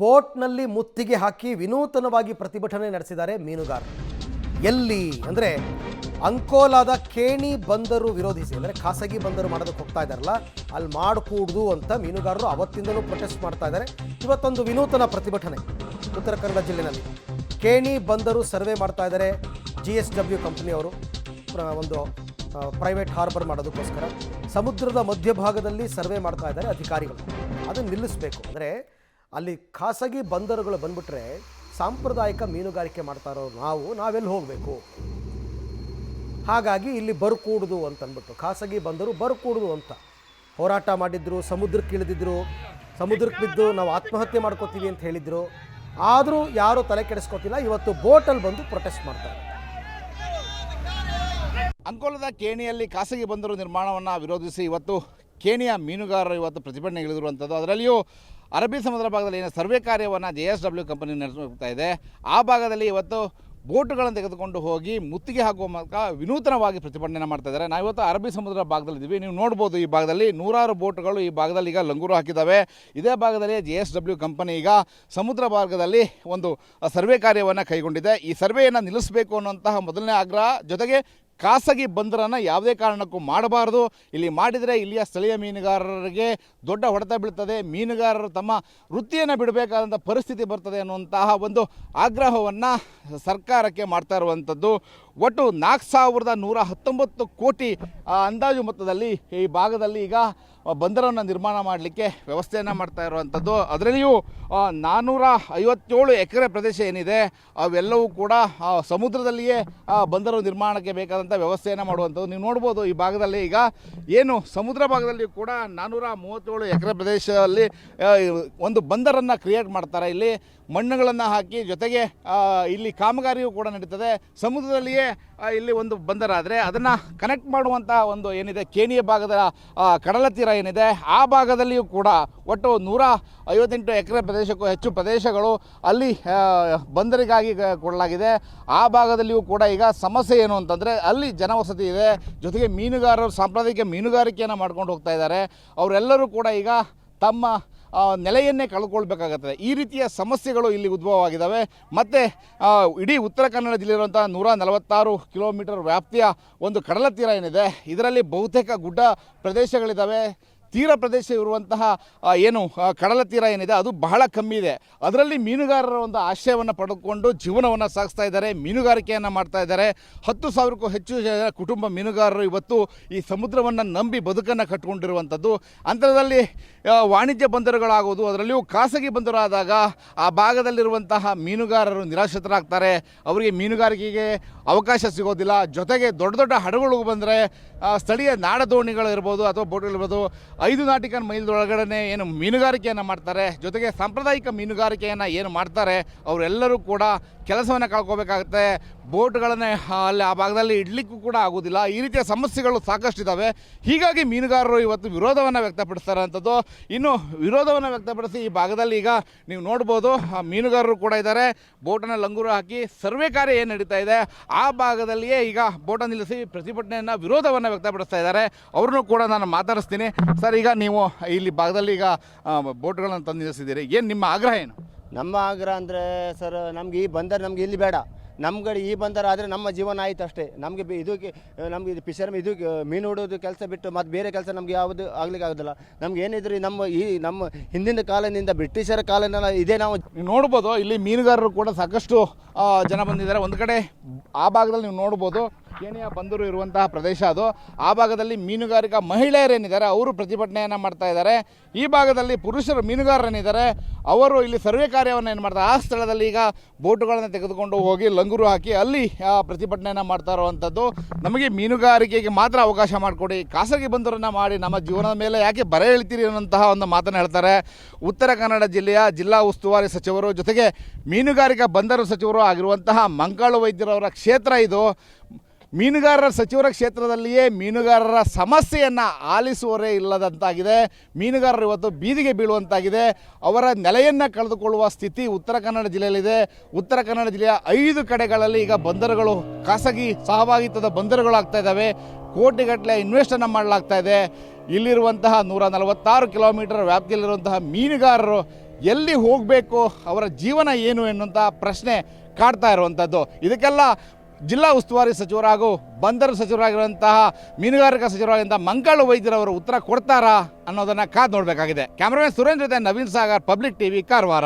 ಬೋಟ್ನಲ್ಲಿ ಮುತ್ತಿಗೆ ಹಾಕಿ ವಿನೂತನವಾಗಿ ಪ್ರತಿಭಟನೆ ನಡೆಸಿದ್ದಾರೆ ಮೀನುಗಾರರು. ಎಲ್ಲಿ ಅಂದರೆ ಅಂಕೋಲಾದ ಕೇಣಿ ಬಂದರು ವಿರೋಧಿಸಿ, ಅಂದರೆ ಖಾಸಗಿ ಬಂದರು ಮಾಡೋದಕ್ಕೆ ಹೋಗ್ತಾ ಇದ್ದಾರಲ್ಲ, ಅಲ್ಲಿ ಮಾಡಕೂಡ್ದು ಅಂತ ಮೀನುಗಾರರು ಅವತ್ತಿಂದಲೂ ಪ್ರೊಟೆಸ್ಟ್ ಮಾಡ್ತಾ ಇದ್ದಾರೆ. ಇವತ್ತೊಂದು ವಿನೂತನ ಪ್ರತಿಭಟನೆ ಉತ್ತರ ಕನ್ನಡ ಜಿಲ್ಲೆಯಲ್ಲಿ ಕೇಣಿ ಬಂದರು ಸರ್ವೆ ಮಾಡ್ತಾ ಇದ್ದಾರೆ. GSW ಕಂಪನಿಯವರು ಒಂದು ಪ್ರೈವೇಟ್ ಹಾರ್ಬರ್ ಮಾಡೋದಕ್ಕೋಸ್ಕರ ಸಮುದ್ರದ ಮಧ್ಯಭಾಗದಲ್ಲಿ ಸರ್ವೆ ಮಾಡ್ತಾ ಇದ್ದಾರೆ ಅಧಿಕಾರಿಗಳು. ಅದನ್ನು ನಿಲ್ಲಿಸಬೇಕು. ಅಂದರೆ ಅಲ್ಲಿ ಖಾಸಗಿ ಬಂದರುಗಳು ಬಂದ್ಬಿಟ್ರೆ ಸಾಂಪ್ರದಾಯಿಕ ಮೀನುಗಾರಿಕೆ ಮಾಡ್ತಾ ಇರೋರು ನಾವೆಲ್ಲಿ ಹೋಗಬೇಕು, ಹಾಗಾಗಿ ಇಲ್ಲಿ ಬರ್ಕೂಡುದು ಅಂತಂದ್ಬಿಟ್ಟು ಖಾಸಗಿ ಬಂದರು ಬರ್ಕೂಡುದು ಅಂತ ಹೋರಾಟ ಮಾಡಿದ್ರು. ಸಮುದ್ರಕ್ಕೆ ಇಳಿದಿದ್ರು, ಸಮುದ್ರಕ್ಕೆ ಬಿದ್ದು ನಾವು ಆತ್ಮಹತ್ಯೆ ಮಾಡ್ಕೋತೀವಿ ಅಂತ ಹೇಳಿದ್ರು. ಆದರೂ ಯಾರೂ ತಲೆ ಕೆಡಿಸ್ಕೋತಿಲ್ಲ. ಇವತ್ತು ಬೋಟಲ್ಲಿ ಬಂದು ಪ್ರೊಟೆಸ್ಟ್ ಮಾಡ್ತಾರೆ. ಅಂಕೋಲದ ಕೇಣಿಯಲ್ಲಿ ಖಾಸಗಿ ಬಂದರು ನಿರ್ಮಾಣವನ್ನು ವಿರೋಧಿಸಿ ಇವತ್ತು ಕೇಣಿಯ ಮೀನುಗಾರರು ಇವತ್ತು ಪ್ರತಿಭಟನೆ ಇಳಿದಿರುವಂಥದ್ದು. ಅದರಲ್ಲಿಯೂ ಅರಬ್ಬಿ ಸಮುದ್ರ ಭಾಗದಲ್ಲಿ ಏನು ಸರ್ವೆ ಕಾರ್ಯವನ್ನು JSW ಕಂಪನಿ ನಡೆಸ್ತಾ ಇದೆ, ಆ ಭಾಗದಲ್ಲಿ ಇವತ್ತು ಬೋಟುಗಳನ್ನು ತೆಗೆದುಕೊಂಡು ಹೋಗಿ ಮುತ್ತಿಗೆ ಹಾಕುವ ಮೂಲಕ ವಿನೂತನವಾಗಿ ಪ್ರತಿಭಟನೆ ಮಾಡ್ತಾ ಇದ್ದಾರೆ. ನಾವಿವತ್ತು ಅರಬ್ಬಿ ಸಮುದ್ರ ಭಾಗದಲ್ಲಿದ್ದೀವಿ. ನೀವು ನೋಡ್ಬೋದು, ಈ ಭಾಗದಲ್ಲಿ ನೂರಾರು ಬೋಟುಗಳು ಈ ಭಾಗದಲ್ಲಿ ಈಗ ಲಂಗೂರು ಹಾಕಿದ್ದಾವೆ. ಇದೇ ಭಾಗದಲ್ಲಿ JSW ಕಂಪನಿ ಈಗ ಸಮುದ್ರ ಭಾಗದಲ್ಲಿ ಒಂದು ಸರ್ವೆ ಕಾರ್ಯವನ್ನು ಕೈಗೊಂಡಿದೆ. ಈ ಸರ್ವೆಯನ್ನು ನಿಲ್ಲಿಸಬೇಕು ಅನ್ನುವಂತಹ ಮೊದಲನೇ ಆಗ್ರಹ, ಜೊತೆಗೆ ಖಾಸಗಿ ಬಂದರನ್ನು ಯಾವುದೇ ಕಾರಣಕ್ಕೂ ಮಾಡಬಾರ್ದು, ಇಲ್ಲಿ ಮಾಡಿದರೆ ಇಲ್ಲಿಯ ಸ್ಥಳೀಯ ಮೀನುಗಾರರಿಗೆ ದೊಡ್ಡ ಹೊಡೆತ ಬೀಳ್ತದೆ, ಮೀನುಗಾರರು ತಮ್ಮ ವೃತ್ತಿಯನ್ನು ಬಿಡಬೇಕಾದಂಥ ಪರಿಸ್ಥಿತಿ ಬರ್ತದೆ ಅನ್ನುವಂತಹ ಒಂದು ಆಗ್ರಹವನ್ನು ಸರ್ಕಾರಕ್ಕೆ ಮಾಡ್ತಾ ಇರುವಂಥದ್ದು. ಒಟ್ಟು 4119 ಕೋಟಿ ಅಂದಾಜು ಮೊತ್ತದಲ್ಲಿ ಈ ಭಾಗದಲ್ಲಿ ಈಗ ಬಂದರನ್ನು ನಿರ್ಮಾಣ ಮಾಡಲಿಕ್ಕೆ ವ್ಯವಸ್ಥೆಯನ್ನು ಮಾಡ್ತಾ ಇರುವಂಥದ್ದು. ಅದರಲ್ಲಿಯೂ 457 ಎಕರೆ ಪ್ರದೇಶ ಏನಿದೆ ಅವೆಲ್ಲವೂ ಕೂಡ ಸಮುದ್ರದಲ್ಲಿಯೇ ಬಂದರು ನಿರ್ಮಾಣಕ್ಕೆ ಬೇಕಾದಂಥ ವ್ಯವಸ್ಥೆಯನ್ನು ಮಾಡುವಂಥದ್ದು. ನೀವು ನೋಡ್ಬೋದು, ಈ ಭಾಗದಲ್ಲಿ ಈಗ ಏನು ಸಮುದ್ರ ಭಾಗದಲ್ಲಿ ಕೂಡ 437 ಎಕರೆ ಪ್ರದೇಶದಲ್ಲಿ ಒಂದು ಬಂದರನ್ನು ಕ್ರಿಯೇಟ್ ಮಾಡ್ತಾರೆ. ಇಲ್ಲಿ ಮಣ್ಣುಗಳನ್ನು ಹಾಕಿ, ಜೊತೆಗೆ ಇಲ್ಲಿ ಕಾಮಗಾರಿಯೂ ಕೂಡ ನಡೀತದೆ. ಸಮುದ್ರದಲ್ಲಿಯೇ ಇಲ್ಲಿ ಒಂದು ಬಂದರಾದರೆ ಅದನ್ನು ಕನೆಕ್ಟ್ ಮಾಡುವಂಥ ಒಂದು ಏನಿದೆ ಕೇಣಿಯ ಭಾಗದ ಕಡಲ ತೀರ ಏನಿದೆ, ಆ ಭಾಗದಲ್ಲಿಯೂ ಕೂಡ ಒಟ್ಟು 158 ಎಕರೆ ಪ್ರದೇಶಕ್ಕೂ ಹೆಚ್ಚು ಪ್ರದೇಶಗಳು ಅಲ್ಲಿ ಬಂದರಿಗಾಗಿ ಕೊಡಲಾಗಿದೆ. ಆ ಭಾಗದಲ್ಲಿಯೂ ಕೂಡ ಈಗ ಸಮಸ್ಯೆ ಏನು ಅಂತಂದರೆ ಅಲ್ಲಿ ಜನವಸತಿ ಇದೆ, ಜೊತೆಗೆ ಮೀನುಗಾರರು ಸಾಂಪ್ರದಾಯಿಕ ಮೀನುಗಾರಿಕೆಯನ್ನು ಮಾಡ್ಕೊಂಡು ಹೋಗ್ತಾ ಇದ್ದಾರೆ. ಅವರೆಲ್ಲರೂ ಕೂಡ ಈಗ ತಮ್ಮ ನೆಲೆಯನ್ನೇ ಕಳ್ಕೊಳ್ಬೇಕಾಗುತ್ತದೆ. ಈ ರೀತಿಯ ಸಮಸ್ಯೆಗಳು ಇಲ್ಲಿ ಉದ್ಭವವಾಗಿದ್ದಾವೆ. ಮತ್ತು ಇಡೀ ಉತ್ತರ ಕನ್ನಡ ಜಿಲ್ಲೆಯಿರುವಂಥ 146 ಕಿಲೋಮೀಟರ್ ವ್ಯಾಪ್ತಿಯ ಒಂದು ಕಡಲ ತೀರ ಏನಿದೆ, ಇದರಲ್ಲಿ ಬಹುತೇಕ ಗುಡ್ಡ ಪ್ರದೇಶಗಳಿದ್ದಾವೆ. ತೀರ ಪ್ರದೇಶ ಇರುವಂತಹ ಏನು ಕಡಲ ತೀರ ಏನಿದೆ ಅದು ಬಹಳ ಕಮ್ಮಿ ಇದೆ. ಅದರಲ್ಲಿ ಮೀನುಗಾರರ ಒಂದು ಆಶ್ರಯವನ್ನು ಪಡೆದುಕೊಂಡು ಜೀವನವನ್ನು ಸಾಗಿಸ್ತಾ ಇದ್ದಾರೆ, ಮೀನುಗಾರಿಕೆಯನ್ನು ಮಾಡ್ತಾ ಇದ್ದಾರೆ. 10,000ಕ್ಕೂ ಹೆಚ್ಚು ಕುಟುಂಬ ಮೀನುಗಾರರು ಇವತ್ತು ಈ ಸಮುದ್ರವನ್ನು ನಂಬಿ ಬದುಕನ್ನು ಕಟ್ಟಿಕೊಂಡಿರುವಂಥದ್ದು. ಅಂಥದ್ರಲ್ಲಿ ವಾಣಿಜ್ಯ ಬಂದರುಗಳಾಗೋದು, ಅದರಲ್ಲಿಯೂ ಖಾಸಗಿ ಬಂದರು ಆದಾಗ ಆ ಭಾಗದಲ್ಲಿರುವಂತಹ ಮೀನುಗಾರರು ನಿರಾಶ್ರಿತರಾಗ್ತಾರೆ. ಅವರಿಗೆ ಮೀನುಗಾರಿಕೆಗೆ ಅವಕಾಶ ಸಿಗೋದಿಲ್ಲ. ಜೊತೆಗೆ ದೊಡ್ಡ ದೊಡ್ಡ ಹಡಗುಗಳು ಬಂದರೆ ಸ್ಥಳೀಯ ನಾಡದೋಣಿಗಳು ಇರ್ಬೋದು ಅಥವಾ ಬೋಟ್ಗಳಿರ್ಬೋದು, 5 ನಾಟಿಕಲ್ ಮೈಲ್ದೊಳಗಡೆ ಏನು ಮೀನುಗಾರಿಕೆಯನ್ನು ಮಾಡ್ತಾರೆ, ಜೊತೆಗೆ ಸಾಂಪ್ರದಾಯಿಕ ಮೀನುಗಾರಿಕೆಯನ್ನು ಏನು ಮಾಡ್ತಾರೆ ಅವರೆಲ್ಲರೂ ಕೂಡ ಕೆಲಸವನ್ನು ಕಳ್ಕೋಬೇಕಾಗುತ್ತೆ. ಬೋಟ್ಗಳನ್ನೇ ಅಲ್ಲಿ ಆ ಭಾಗದಲ್ಲಿ ಇಡಲಿಕ್ಕೂ ಕೂಡ ಆಗೋದಿಲ್ಲ. ಈ ರೀತಿಯ ಸಮಸ್ಯೆಗಳು ಸಾಕಷ್ಟಿದ್ದಾವೆ. ಹೀಗಾಗಿ ಮೀನುಗಾರರು ಇವತ್ತು ವಿರೋಧವನ್ನು ವ್ಯಕ್ತಪಡಿಸ್ತಾರೆ ಅಂಥದ್ದು. ಇನ್ನು ವಿರೋಧವನ್ನು ವ್ಯಕ್ತಪಡಿಸಿ ಈ ಭಾಗದಲ್ಲಿ ಈಗ ನೀವು ನೋಡ್ಬೋದು, ಮೀನುಗಾರರು ಕೂಡ ಇದ್ದಾರೆ. ಬೋಟನ್ನು ಲಂಗೂರು ಹಾಕಿ ಸರ್ವೆ ಕಾರ್ಯ ಏನು ನಡೀತಾ ಇದೆ ಆ ಭಾಗದಲ್ಲಿಯೇ ಈಗ ಬೋಟನ್ನು ನಿಲ್ಲಿಸಿ ಪ್ರತಿಭಟನೆಯನ್ನು ವಿರೋಧವನ್ನು ವ್ಯಕ್ತಪಡಿಸ್ತಾ ಇದ್ದಾರೆ. ಅವ್ರನ್ನೂ ಕೂಡ ನಾನು ಮಾತಾಡಿಸ್ತೀನಿ. ಸರ್, ಈಗ ನೀವು ಇಲ್ಲಿ ಭಾಗದಲ್ಲಿ ಈಗ ಬೋಟ್ಗಳನ್ನು ತಂದು ನಿಲ್ಲಿಸಿದ್ದೀರಿ, ಏನು ನಿಮ್ಮ ಆಗ್ರಹ ಏನು? ನಮ್ಮ ಆಗ್ರಹ ಅಂದರೆ ಸರ್, ನಮ್ಗೆ ಈ ಬಂದರು ನಮ್ಗೆ ಇಲ್ಲಿ ಬೇಡ. ನಮ್ಗೆ ಈ ಬಂದರು ಆದರೆ ನಮ್ಮ ಜೀವನ ಆಯಿತು ಅಷ್ಟೇ. ನಮಗೆ ಇದಕ್ಕೆ ನಮ್ಗೆ ಇದು ಫಿಶರ್ ಇದು ಮೀನು ಹಿಡೋದು ಕೆಲಸ ಬಿಟ್ಟು ಮತ್ತು ಬೇರೆ ಕೆಲಸ ನಮ್ಗೆ ಯಾವುದು ಆಗ್ಲಿಕ್ಕೆ ಆಗೋದಿಲ್ಲ. ನಮ್ಗೆ ಏನಿದ್ರು ನಮ್ಮ ಹಿಂದಿನ ಕಾಲದಿಂದ ಬ್ರಿಟಿಷರ ಕಾಲನೆಲ್ಲ ಇದೇ. ನಾವು ನೋಡ್ಬೋದು, ಇಲ್ಲಿ ಮೀನುಗಾರರು ಕೂಡ ಸಾಕಷ್ಟು ಜನ ಬಂದಿದ್ದಾರೆ. ಒಂದು ಕಡೆ ಆ ಭಾಗದಲ್ಲಿ ನೀವು ನೋಡ್ಬೋದು, ಕೇಣಿಯ ಬಂದರು ಇರುವಂತಹ ಪ್ರದೇಶ ಅದು. ಆ ಭಾಗದಲ್ಲಿ ಮೀನುಗಾರಿಕಾ ಮಹಿಳೆಯರೇನಿದ್ದಾರೆ ಅವರು ಪ್ರತಿಭಟನೆಯನ್ನು ಮಾಡ್ತಾ ಇದ್ದಾರೆ. ಈ ಭಾಗದಲ್ಲಿ ಪುರುಷರು ಮೀನುಗಾರರೇನಿದ್ದಾರೆ ಅವರು ಇಲ್ಲಿ ಸರ್ವೆ ಕಾರ್ಯವನ್ನು ಏನು ಮಾಡ್ತಾರೆ, ಆ ಸ್ಥಳದಲ್ಲಿ ಈಗ ಬೋಟುಗಳನ್ನು ತೆಗೆದುಕೊಂಡು ಹೋಗಿ ಲಂಗೂರು ಹಾಕಿ ಅಲ್ಲಿ ಪ್ರತಿಭಟನೆಯನ್ನು ಮಾಡ್ತಾ ಇರುವಂಥದ್ದು. ನಮಗೆ ಮೀನುಗಾರಿಕೆಗೆ ಮಾತ್ರ ಅವಕಾಶ ಮಾಡಿಕೊಡಿ, ಖಾಸಗಿ ಬಂದರನ್ನು ಮಾಡಿ ನಮ್ಮ ಜೀವನದ ಮೇಲೆ ಯಾಕೆ ಬರೆ ಹೇಳ್ತೀರಿ ಅನ್ನೋಂತಹ ಒಂದು ಮಾತನ್ನು ಹೇಳ್ತಾರೆ. ಉತ್ತರ ಕನ್ನಡ ಜಿಲ್ಲೆಯ ಜಿಲ್ಲಾ ಉಸ್ತುವಾರಿ ಸಚಿವರು, ಜೊತೆಗೆ ಮೀನುಗಾರಿಕಾ ಬಂದರು ಸಚಿವರು ಆಗಿರುವಂತಹ ಮಂಕಾಳು ವೈದ್ಯರವರ ಕ್ಷೇತ್ರ ಇದು. ಮೀನುಗಾರರ ಸಚಿವರ ಕ್ಷೇತ್ರದಲ್ಲಿಯೇ ಮೀನುಗಾರರ ಸಮಸ್ಯೆಯನ್ನು ಆಲಿಸುವವರೇ ಇಲ್ಲದಂತಾಗಿದೆ. ಮೀನುಗಾರರು ಇವತ್ತು ಬೀದಿಗೆ ಬೀಳುವಂತಾಗಿದೆ. ಅವರ ನೆಲೆಯನ್ನು ಕಳೆದುಕೊಳ್ಳುವ ಸ್ಥಿತಿ ಉತ್ತರ ಕನ್ನಡ ಜಿಲ್ಲೆಯಲ್ಲಿದೆ. ಉತ್ತರ ಕನ್ನಡ ಜಿಲ್ಲೆಯ 5 ಕಡೆಗಳಲ್ಲಿ ಈಗ ಬಂದರುಗಳು, ಖಾಸಗಿ ಸಹಭಾಗಿತ್ವದ ಬಂದರುಗಳಾಗ್ತಾ ಇದ್ದಾವೆ. ಕೋಟಿಗಟ್ಟಲೆ ಇನ್ವೆಸ್ಟನ್ನು ಮಾಡಲಾಗ್ತಾ ಇದೆ. ಇಲ್ಲಿರುವಂತಹ 146 ಕಿಲೋಮೀಟರ್ ವ್ಯಾಪ್ತಿಯಲ್ಲಿರುವಂತಹ ಮೀನುಗಾರರು ಎಲ್ಲಿ ಹೋಗಬೇಕು, ಅವರ ಜೀವನ ಏನು ಎನ್ನುವಂಥ ಪ್ರಶ್ನೆ ಕಾಡ್ತಾ ಇರುವಂಥದ್ದು. ಇದಕ್ಕೆಲ್ಲ ಜಿಲ್ಲಾ ಉಸ್ತುವಾರಿ ಸಚಿವರು ಹಾಗೂ ಬಂದರು ಸಚಿವರಾಗಿರುವಂತಹ ಮೀನುಗಾರಿಕಾ ಸಚಿವರಾಗಿರುವಂಥ ಮಂಕಾಳು ವೈದ್ಯರವರು ಉತ್ತರ ಕೊಡ್ತಾರಾ ಅನ್ನೋದನ್ನು ಕಾದು ನೋಡಬೇಕಾಗಿದೆ. ಕ್ಯಾಮರಾಮನ್ ಸುರೇಂದ್ರ ಜೊತೆ ನವೀನ್ ಸಾಗರ್, ಪಬ್ಲಿಕ್ ಟಿವಿ, ಕಾರವಾರ.